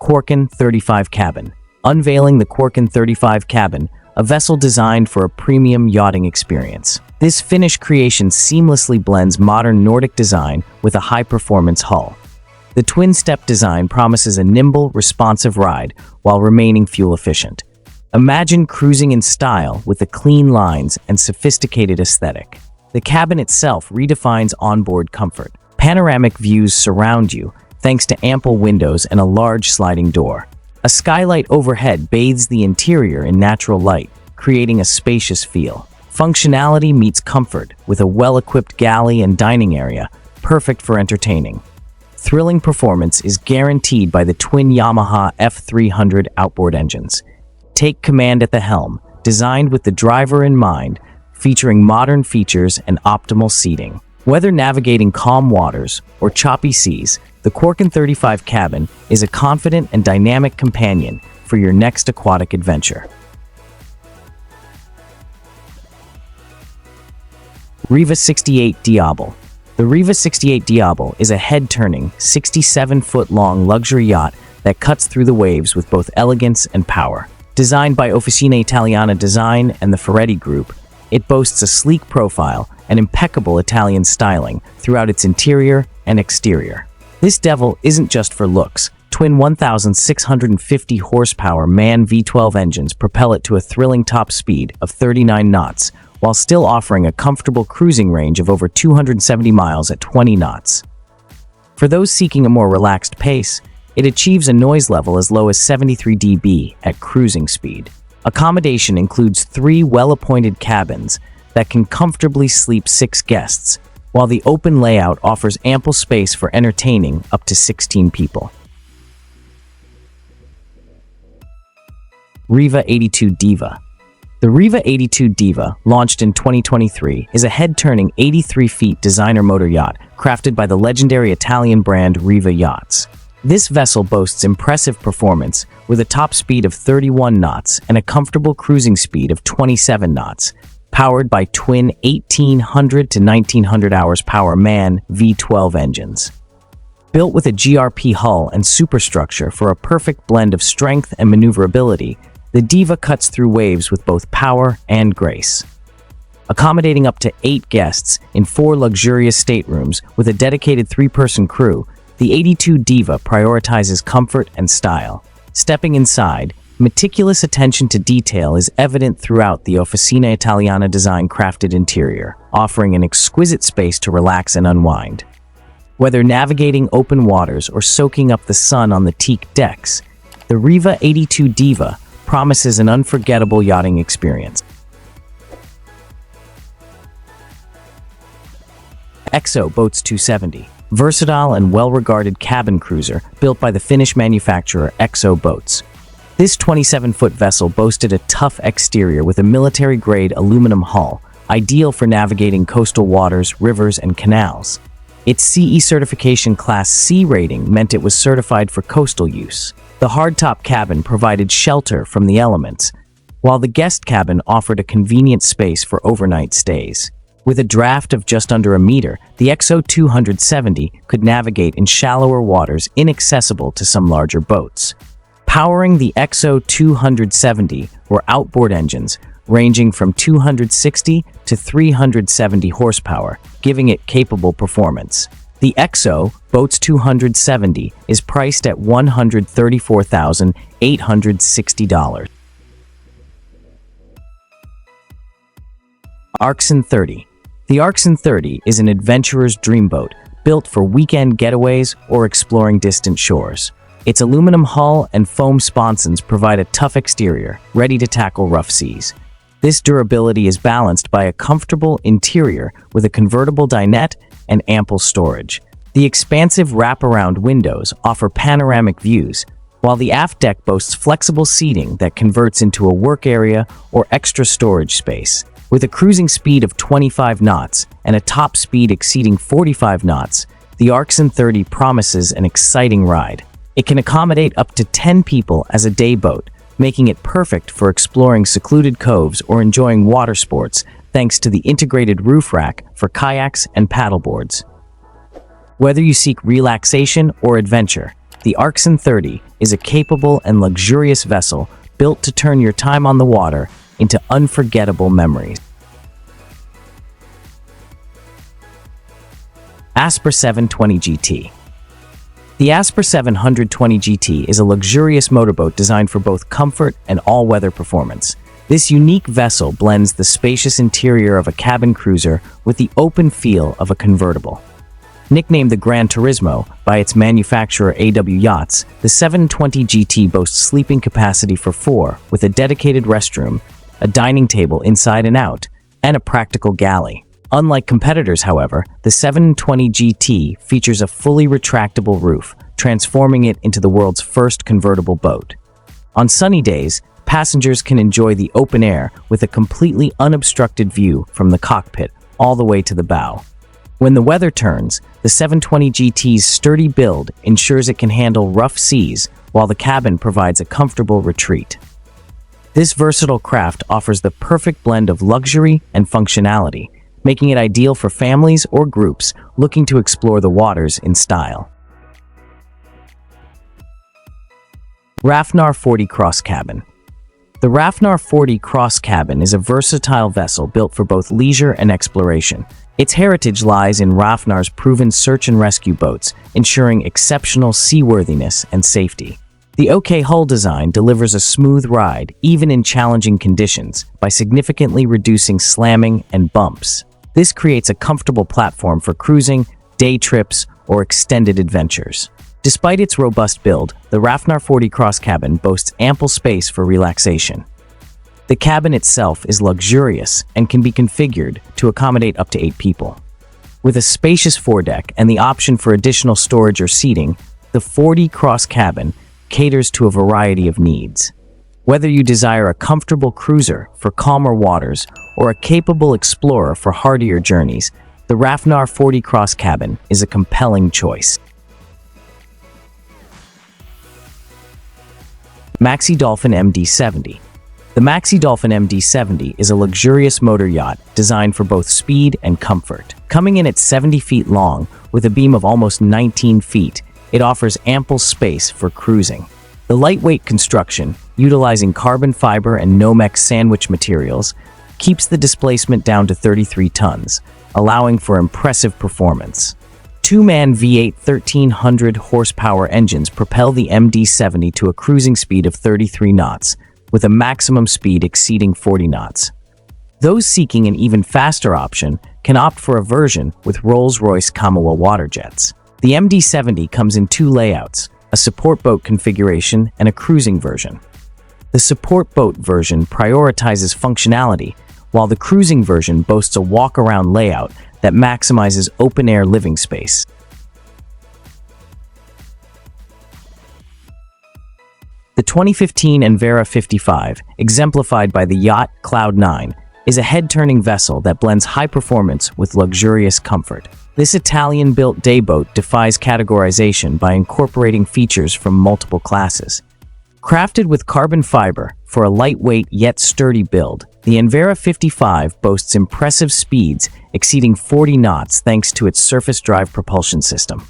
Quarken 35 Cabin. Unveiling the Quarken 35 Cabin, a vessel designed for a premium yachting experience. This Finnish creation seamlessly blends modern Nordic design with a high-performance hull. The twin-step design promises a nimble, responsive ride while remaining fuel-efficient. Imagine cruising in style with the clean lines and sophisticated aesthetic. The cabin itself redefines onboard comfort. Panoramic views surround you, thanks to ample windows and a large sliding door. A skylight overhead bathes the interior in natural light, creating a spacious feel. Functionality meets comfort with a well-equipped galley and dining area, perfect for entertaining. Thrilling performance is guaranteed by the twin Yamaha F300 outboard engines. Take command at the helm, designed with the driver in mind, featuring modern features and optimal seating. Whether navigating calm waters or choppy seas, the Quarken 35 Cabin is a confident and dynamic companion for your next aquatic adventure. Riva 68 Diable. The Riva 68 Diable is a head-turning, 67-foot-long luxury yacht that cuts through the waves with both elegance and power. Designed by Officina Italiana Design and the Ferretti Group, it boasts a sleek profile and impeccable Italian styling throughout its interior and exterior. This devil isn't just for looks. Twin 1,650 horsepower MAN V12 engines propel it to a thrilling top speed of 39 knots, while still offering a comfortable cruising range of over 270 miles at 20 knots. For those seeking a more relaxed pace, it achieves a noise level as low as 73 dB at cruising speed. Accommodation includes 3 well-appointed cabins that can comfortably sleep 6 guests, while the open layout offers ample space for entertaining up to 16 people. Riva 82 Diva. The Riva 82 Diva, launched in 2023, is a head-turning 83-feet designer motor yacht crafted by the legendary Italian brand Riva Yachts. This vessel boasts impressive performance with a top speed of 31 knots and a comfortable cruising speed of 27 knots, powered by twin 1800 to 1900 hours power MAN V12 engines. Built with a GRP hull and superstructure for a perfect blend of strength and maneuverability, the Diva cuts through waves with both power and grace. Accommodating up to 8 guests in 4 luxurious staterooms with a dedicated 3-person crew, the 82 Diva prioritizes comfort and style. Stepping inside, meticulous attention to detail is evident throughout the Officina Italiana Design crafted interior, offering an exquisite space to relax and unwind. Whether navigating open waters or soaking up the sun on the teak decks, the Riva 82 Diva promises an unforgettable yachting experience. EXO Boats 270. Versatile and well-regarded cabin cruiser built by the Finnish manufacturer EXO Boats. This 27-foot vessel boasted a tough exterior with a military-grade aluminum hull, ideal for navigating coastal waters, rivers, and canals. Its CE certification Class C rating meant it was certified for coastal use. The hardtop cabin provided shelter from the elements, while the guest cabin offered a convenient space for overnight stays. With a draft of just under a meter, the EXO 270 could navigate in shallower waters inaccessible to some larger boats. Powering the EXO 270 were outboard engines ranging from 260 to 370 horsepower, giving it capable performance. The EXO Boats 270 is priced at $134,860. Arksen 30. The Arksen 30 is an adventurer's dream boat, built for weekend getaways or exploring distant shores. Its aluminum hull and foam sponsons provide a tough exterior, ready to tackle rough seas. This durability is balanced by a comfortable interior with a convertible dinette and ample storage. The expansive wraparound windows offer panoramic views, while the aft deck boasts flexible seating that converts into a work area or extra storage space. With a cruising speed of 25 knots and a top speed exceeding 45 knots, the Arksen 30 promises an exciting ride. It can accommodate up to 10 people as a day boat, making it perfect for exploring secluded coves or enjoying water sports thanks to the integrated roof rack for kayaks and paddleboards. Whether you seek relaxation or adventure, the Arksen 30 is a capable and luxurious vessel built to turn your time on the water into unforgettable memories. Aspre 720 GT. The Aspre 720 GT is a luxurious motorboat designed for both comfort and all-weather performance. This unique vessel blends the spacious interior of a cabin cruiser with the open feel of a convertible. Nicknamed the Gran Turismo by its manufacturer AW Yachts, the 720 GT boasts sleeping capacity for 4 with a dedicated restroom, a dining table inside and out, and a practical galley. Unlike competitors, however, the 720 GT features a fully retractable roof, transforming it into the world's first convertible boat. On sunny days, passengers can enjoy the open air with a completely unobstructed view from the cockpit all the way to the bow. When the weather turns, the 720 GT's sturdy build ensures it can handle rough seas, while the cabin provides a comfortable retreat. This versatile craft offers the perfect blend of luxury and functionality, making it ideal for families or groups looking to explore the waters in style. Rafnar 40 Cross Cabin. The Rafnar 40 Cross Cabin is a versatile vessel built for both leisure and exploration. Its heritage lies in Rafnar's proven search and rescue boats, ensuring exceptional seaworthiness and safety. The OK hull design delivers a smooth ride, even in challenging conditions, by significantly reducing slamming and bumps. This creates a comfortable platform for cruising, day trips, or extended adventures. Despite its robust build, the Rafnar 40 Cross Cabin boasts ample space for relaxation. The cabin itself is luxurious and can be configured to accommodate up to 8 people. With a spacious foredeck and the option for additional storage or seating, the 40 Cross Cabin caters to a variety of needs. Whether you desire a comfortable cruiser for calmer waters or a capable explorer for hardier journeys, the Rafnar 40 Cross Cabin is a compelling choice. Maxi Dolphin MD 70. The Maxi Dolphin MD 70 is a luxurious motor yacht designed for both speed and comfort. Coming in at 70 feet long, with a beam of almost 19 feet, it offers ample space for cruising. The lightweight construction, utilizing carbon fiber and Nomex sandwich materials, keeps the displacement down to 33 tons, allowing for impressive performance. Two-man V8 1300 horsepower engines propel the MD-70 to a cruising speed of 33 knots, with a maximum speed exceeding 40 knots. Those seeking an even faster option can opt for a version with Rolls-Royce Kamoa water jets. The MD-70 comes in 2 layouts, a support boat configuration and a cruising version. The support boat version prioritizes functionality, while the cruising version boasts a walk-around layout that maximizes open-air living space. The 2015 Anvera 55, exemplified by the yacht Cloud9, is a head-turning vessel that blends high performance with luxurious comfort. This Italian-built dayboat defies categorization by incorporating features from multiple classes. Crafted with carbon fiber for a lightweight yet sturdy build, the Anvera 55 boasts impressive speeds exceeding 40 knots thanks to its surface drive propulsion system.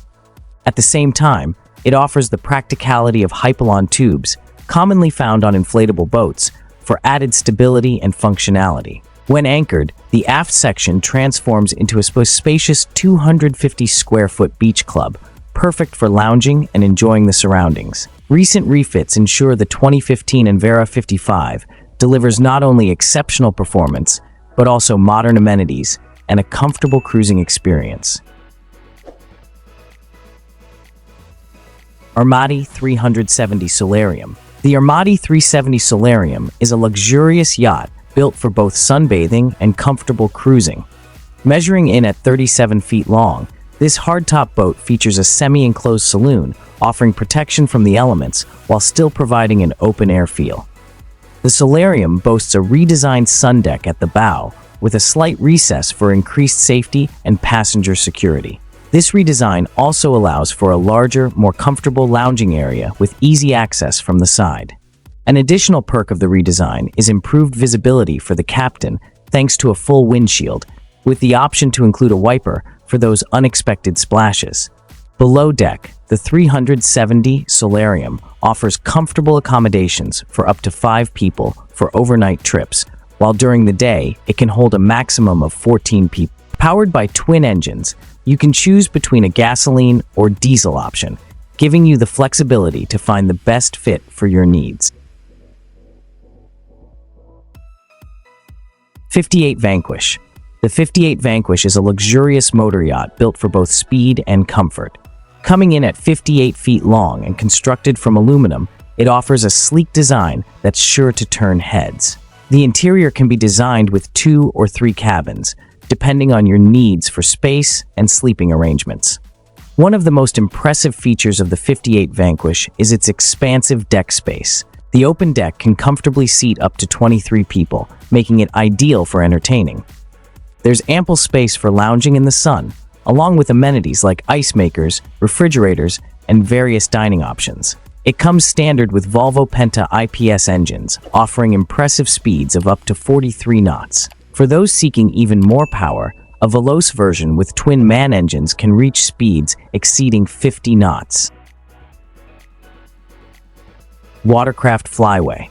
At the same time, it offers the practicality of hypalon tubes, commonly found on inflatable boats, for added stability and functionality. When anchored, the aft section transforms into a spacious 250-square-foot beach club, perfect for lounging and enjoying the surroundings. Recent refits ensure the 2015 Anvera 55 delivers not only exceptional performance, but also modern amenities and a comfortable cruising experience. Armatti 370 Solarium. The Armatti 370 Solarium is a luxurious yacht built for both sunbathing and comfortable cruising. Measuring in at 37 feet long, this hardtop boat features a semi-enclosed saloon, offering protection from the elements while still providing an open-air feel. The Solarium boasts a redesigned sun deck at the bow, with a slight recess for increased safety and passenger security. This redesign also allows for a larger, more comfortable lounging area with easy access from the side. An additional perk of the redesign is improved visibility for the captain thanks to a full windshield, with the option to include a wiper for those unexpected splashes. Below deck, The 370 Solarium offers comfortable accommodations for up to 5 people for overnight trips, while during the day, it can hold a maximum of 14 people. Powered by twin engines, you can choose between a gasoline or diesel option, giving you the flexibility to find the best fit for your needs. 58 Vanquish. The 58 Vanquish is a luxurious motor yacht built for both speed and comfort. Coming in at 58 feet long and constructed from aluminum, it offers a sleek design that's sure to turn heads. The interior can be designed with 2 or 3 cabins, depending on your needs for space and sleeping arrangements. One of the most impressive features of the 58 Vanquish is its expansive deck space. The open deck can comfortably seat up to 23 people, making it ideal for entertaining. There's ample space for lounging in the sun, along with amenities like ice makers, refrigerators, and various dining options. It comes standard with Volvo Penta IPS engines, offering impressive speeds of up to 43 knots. For those seeking even more power, a Veloce version with twin MAN engines can reach speeds exceeding 50 knots. Watercraft FLYWAY.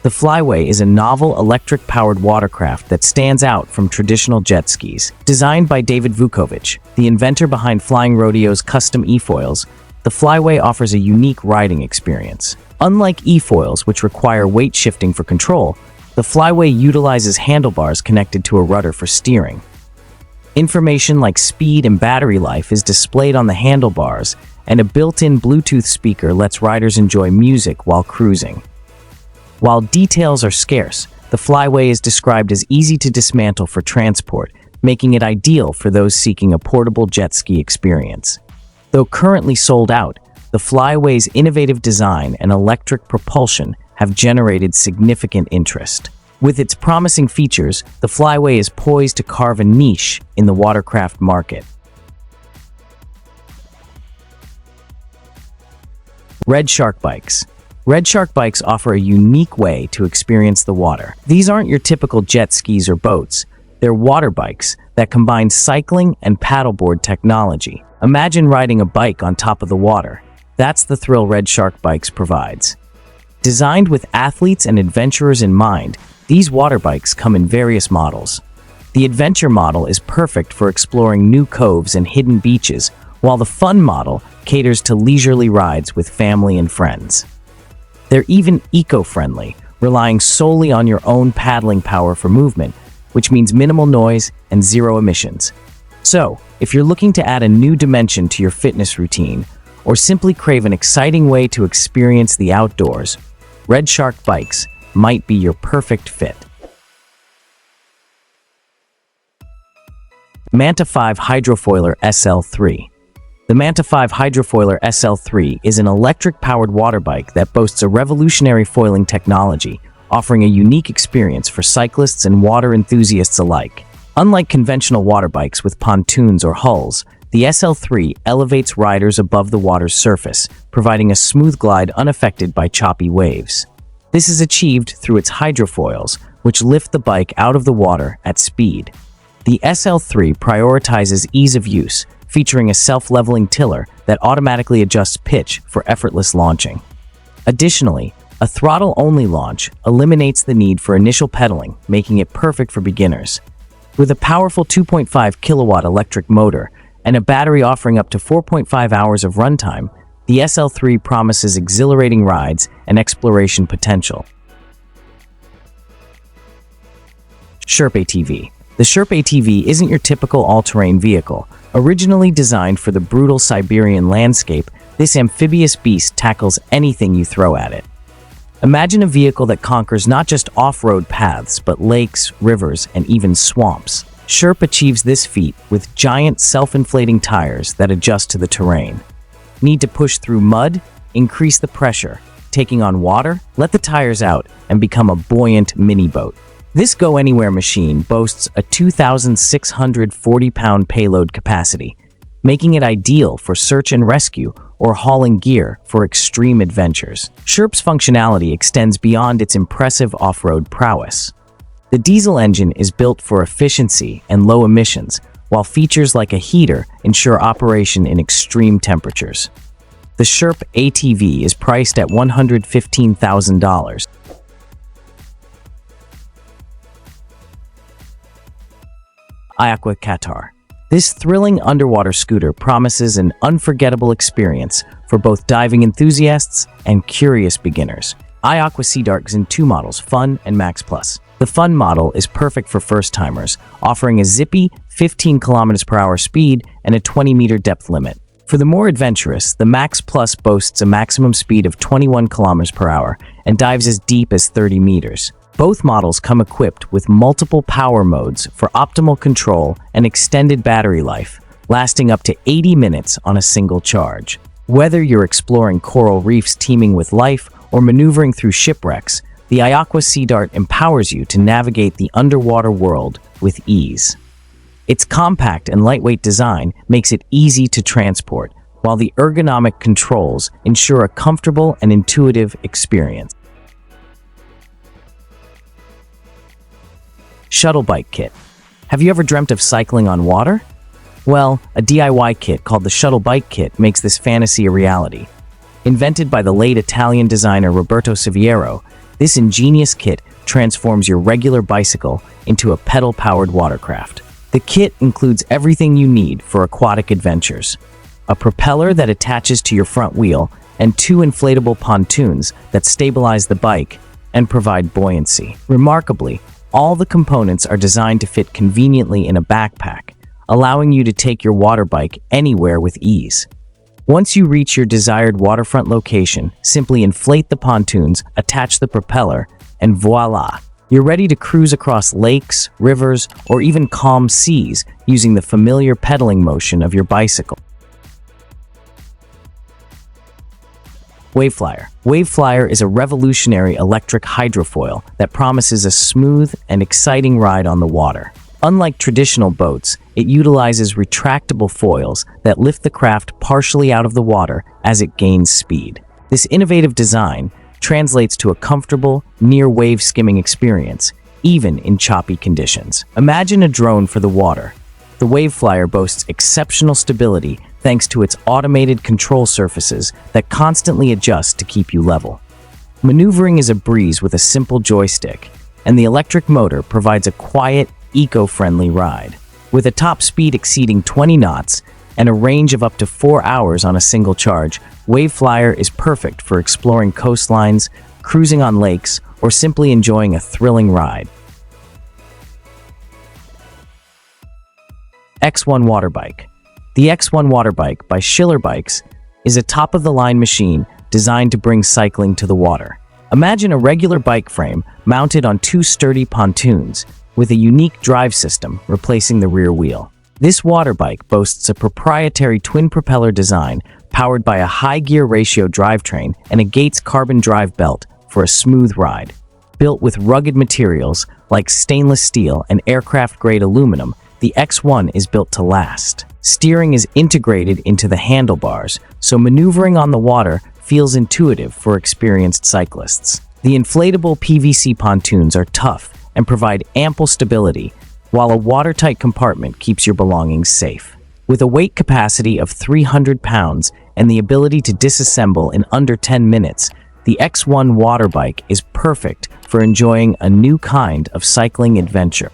The FLYWAY is a novel electric-powered watercraft that stands out from traditional jet skis. Designed by David Vukovic, the inventor behind Flying Rodeo's custom e-foils, the FLYWAY offers a unique riding experience. Unlike e-foils, which require weight shifting for control, the FLYWAY utilizes handlebars connected to a rudder for steering. Information like speed and battery life is displayed on the handlebars, and a built-in Bluetooth speaker lets riders enjoy music while cruising. While details are scarce, the FLYWAY is described as easy to dismantle for transport, making it ideal for those seeking a portable jet ski experience. Though currently sold out, the FLYWAY's innovative design and electric propulsion have generated significant interest. With its promising features, the FLYWAY is poised to carve a niche in the watercraft market. Red Shark Bikes. Red Shark bikes offer a unique way to experience the water. These aren't your typical jet skis or boats. They're water bikes that combine cycling and paddleboard technology. Imagine riding a bike on top of the water. That's the thrill Red Shark Bikes provides. Designed with athletes and adventurers in mind, these water bikes come in various models. The adventure model is perfect for exploring new coves and hidden beaches, while the fun model caters to leisurely rides with family and friends. They're even eco-friendly, relying solely on your own paddling power for movement, which means minimal noise and zero emissions. So, if you're looking to add a new dimension to your fitness routine, or simply crave an exciting way to experience the outdoors, Red Shark Bikes might be your perfect fit. Manta5 Hydrofoiler SL3. The Manta5 Hydrofoiler SL3 is an electric-powered water bike that boasts a revolutionary foiling technology, offering a unique experience for cyclists and water enthusiasts alike. Unlike conventional water bikes with pontoons or hulls, the SL3 elevates riders above the water's surface, providing a smooth glide unaffected by choppy waves. This is achieved through its hydrofoils, which lift the bike out of the water at speed. The SL3 prioritizes ease of use, featuring a self-leveling tiller that automatically adjusts pitch for effortless launching. Additionally, a throttle-only launch eliminates the need for initial pedaling, making it perfect for beginners. With a powerful 2.5 kilowatt electric motor and a battery offering up to 4.5 hours of runtime, the SL3 promises exhilarating rides and exploration potential. SHERP ATV. The SHERP ATV isn't your typical all-terrain vehicle. Originally designed for the brutal Siberian landscape, this amphibious beast tackles anything you throw at it. Imagine a vehicle that conquers not just off-road paths, but lakes, rivers, and even swamps. SHERP achieves this feat with giant self-inflating tires that adjust to the terrain. Need to push through mud? Increase the pressure. Taking on water? Let the tires out and become a buoyant mini-boat. This go-anywhere machine boasts a 2,640-pound payload capacity, making it ideal for search and rescue or hauling gear for extreme adventures. SHERP's functionality extends beyond its impressive off-road prowess. The diesel engine is built for efficiency and low emissions, while features like a heater ensure operation in extreme temperatures. The SHERP ATV is priced at $115,000. iAqua Qatar. This thrilling underwater scooter promises an unforgettable experience for both diving enthusiasts and curious beginners. iAqua SeaDart is in two models, Fun and Max Plus. The Fun model is perfect for first-timers, offering a zippy 15 km/h speed and a 20-meter depth limit. For the more adventurous, the Max Plus boasts a maximum speed of 21 km/h and dives as deep as 30 meters. Both models come equipped with multiple power modes for optimal control and extended battery life, lasting up to 80 minutes on a single charge. Whether you're exploring coral reefs teeming with life or maneuvering through shipwrecks, the iAqua SeaDart empowers you to navigate the underwater world with ease. Its compact and lightweight design makes it easy to transport, while the ergonomic controls ensure a comfortable and intuitive experience. Shuttle Bike Kit. Have you ever dreamt of cycling on water? Well, a DIY kit called the Shuttle Bike Kit makes this fantasy a reality. Invented by the late Italian designer Roberto Siviero, this ingenious kit transforms your regular bicycle into a pedal-powered watercraft. The kit includes everything you need for aquatic adventures: a propeller that attaches to your front wheel and two inflatable pontoons that stabilize the bike and provide buoyancy. Remarkably, all the components are designed to fit conveniently in a backpack, allowing you to take your water bike anywhere with ease. Once you reach your desired waterfront location, simply inflate the pontoons, attach the propeller, and voila! You're ready to cruise across lakes, rivers, or even calm seas using the familiar pedaling motion of your bicycle. WaveFlyer. WaveFlyer is a revolutionary electric hydrofoil that promises a smooth and exciting ride on the water. Unlike traditional boats, it utilizes retractable foils that lift the craft partially out of the water as it gains speed. This innovative design translates to a comfortable, near-wave skimming experience, even in choppy conditions. Imagine a drone for the water. The WaveFlyer boasts exceptional stability thanks to its automated control surfaces that constantly adjust to keep you level. Maneuvering is a breeze with a simple joystick, and the electric motor provides a quiet, eco-friendly ride. With a top speed exceeding 20 knots and a range of up to 4 hours on a single charge, WaveFlyer is perfect for exploring coastlines, cruising on lakes, or simply enjoying a thrilling ride. X1 Water Bike. The X1 Water Bike by Schiller Bikes is a top-of-the-line machine designed to bring cycling to the water. Imagine a regular bike frame mounted on two sturdy pontoons with a unique drive system replacing the rear wheel. This water bike boasts a proprietary twin-propeller design powered by a high-gear ratio drivetrain and a Gates carbon drive belt for a smooth ride. Built with rugged materials like stainless steel and aircraft-grade aluminum, the X1 is built to last. Steering is integrated into the handlebars, so maneuvering on the water feels intuitive for experienced cyclists. The inflatable PVC pontoons are tough and provide ample stability, while a watertight compartment keeps your belongings safe. With a weight capacity of 300 pounds and the ability to disassemble in under 10 minutes, the X1 water bike is perfect for enjoying a new kind of cycling adventure.